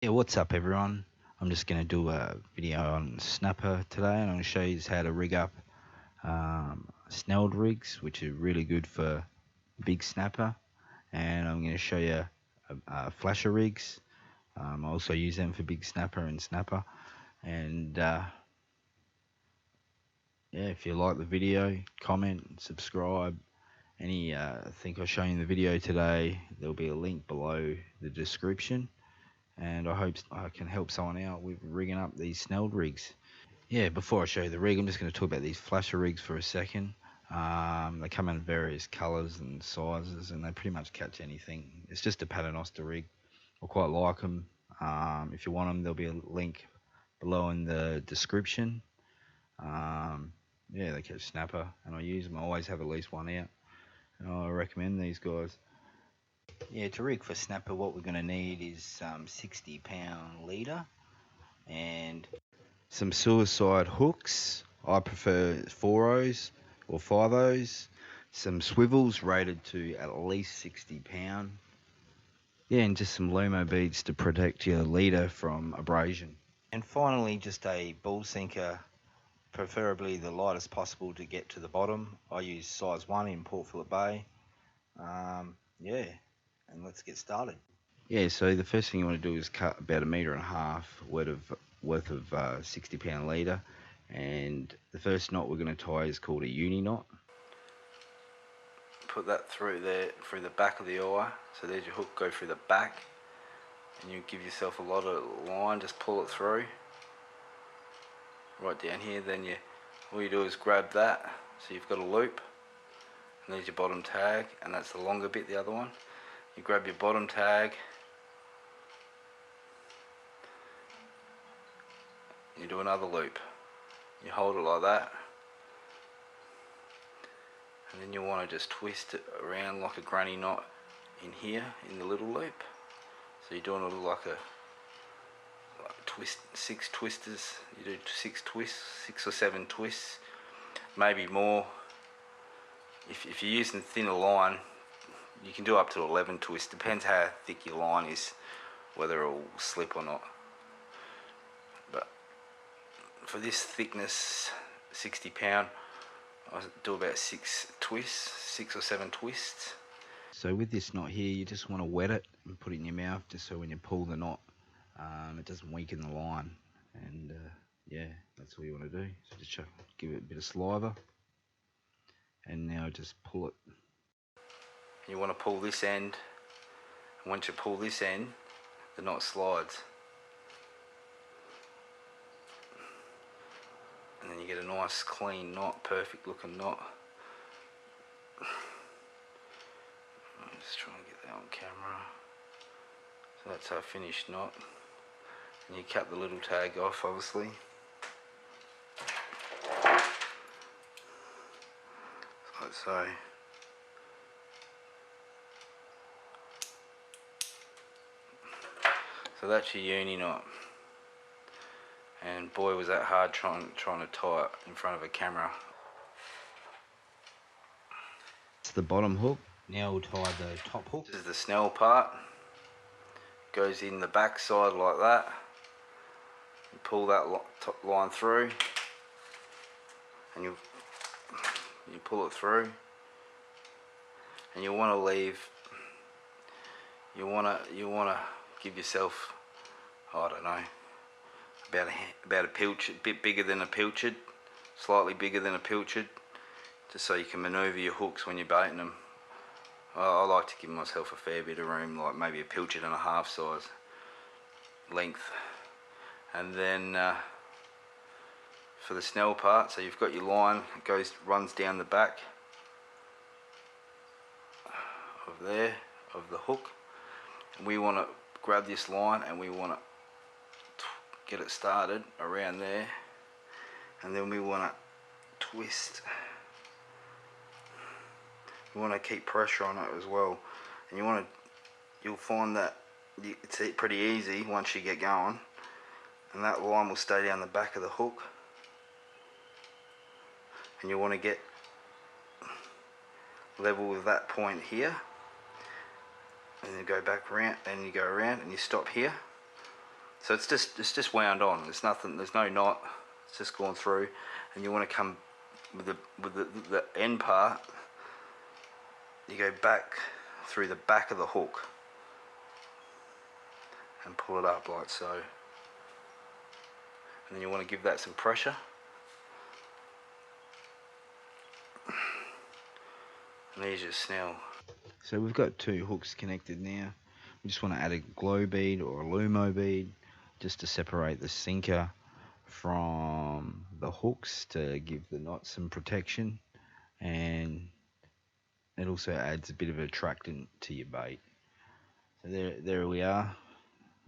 Yeah, what's up everyone? I'm just going to do a video on snapper today, and I'm going to show you how to rig up snelled rigs, which are really good for big snapper. And I'm going to show you flasher rigs. I also use them for big snapper and snapper. And yeah, if you like the video, comment, subscribe. Think I've shown you in the video today, there'll be a link below the description. And I hope I can help someone out with rigging up these snelled rigs. Yeah, before I show you the rig, I'm just going to talk about these flasher rigs for a second. They come in various colours and sizes, and they pretty much catch anything. It's just a Paternoster rig. I quite like them. If you want them, there'll be a link below in the description. Yeah, they catch snapper, and I use them. I always have at least one out, and I recommend these guys. Yeah, to rig for snapper, what we're going to need is some 60-pound leader and some suicide hooks. I prefer 4-0s or 5-0s. Some swivels rated to at least 60-pound. Yeah, and just some Lumo beads to protect your leader from abrasion. And finally, just a ball sinker, preferably the lightest possible to get to the bottom. I use size 1 in Port Phillip Bay. Yeah, and let's get started. Yeah, so the first thing you want to do is cut about 1.5 meters worth of 60-pound leader, and the first knot we're going to tie is called a uni knot. Put that through there, through the back of the eye. So there's your hook, go through the back, and you give yourself a lot of line. Just pull it through right down here. Then all you do is grab that, so you've got a loop. And there's your bottom tag, and that's the longer bit, the other one. You grab your bottom tag, you do another loop. You hold it like that, and then you want to just twist it around like a granny knot in here, in the little loop. So you're doing it like twist, 6 twisters. You do 6 twists, 6 or 7 twists, maybe more. If you're using thinner line, you can do up to 11 twists. Depends how thick your line is, whether it will slip or not. But for this thickness, 60-pound, I do about 6 twists, 6 or 7 twists. So with this knot here, you just want to wet it and put it in your mouth, just so when you pull the knot, it doesn't weaken the line. And yeah, that's all you want to do. So just give it a bit of saliva, and now just pull it. You want to pull this end, and once you pull this end, the knot slides, and then you get a nice clean knot, perfect looking knot. I'm just trying to get that on camera. So that's our finished knot, and you cut the little tag off, obviously. Like so. So that's your uni knot, and boy was that hard trying to tie it in front of a camera. It's the bottom hook. Now we'll tie the top hook. This is the Snell part. Goes in the back side like that. You pull that top line through, and you pull it through, and you want to leave. You want to give yourself, I don't know, about a pilchard, bit bigger than a pilchard, slightly bigger than a pilchard, just so you can manoeuvre your hooks when you're baiting them. I like to give myself a fair bit of room, like maybe a pilchard and a half size length. And then for the Snell part, so you've got your line, it runs down the back of the hook, and we want to grab this line and we want to get it started around there, and then we want to twist. You want to keep pressure on it as well, and you'll find that it's pretty easy once you get going, and that line will stay down the back of the hook, and you want to get level with that point here, and then go back around, and you go around and you stop here, So it's just wound on. There's nothing. There's no knot. It's just gone through, and you want to come with the end part. You go back through the back of the hook and pull it up like so. And then you want to give that some pressure. And there's your Snell. So we've got 2 hooks connected now. We just want to add a glow bead or a Lumo bead just to separate the sinker from the hooks to give the knot some protection, and it also adds a bit of attractant to your bait. So there we are.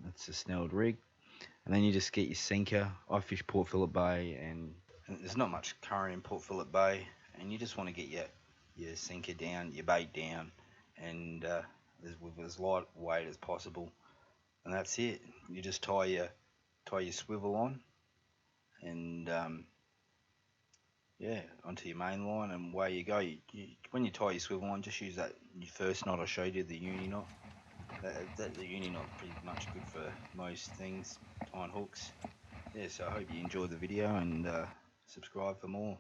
That's the snelled rig. And then you just get your sinker. I fish Port Phillip Bay, and there's not much current in Port Phillip Bay, and you just want to get your sinker down, your bait down, and with as light weight as possible. And that's it. You just tie your swivel on, and yeah, onto your main line, and away you go. When you tie your swivel on, just use that your first knot I showed you, the uni knot. The uni knot's pretty much good for most things, tying hooks. Yeah, so I hope you enjoyed the video, and subscribe for more.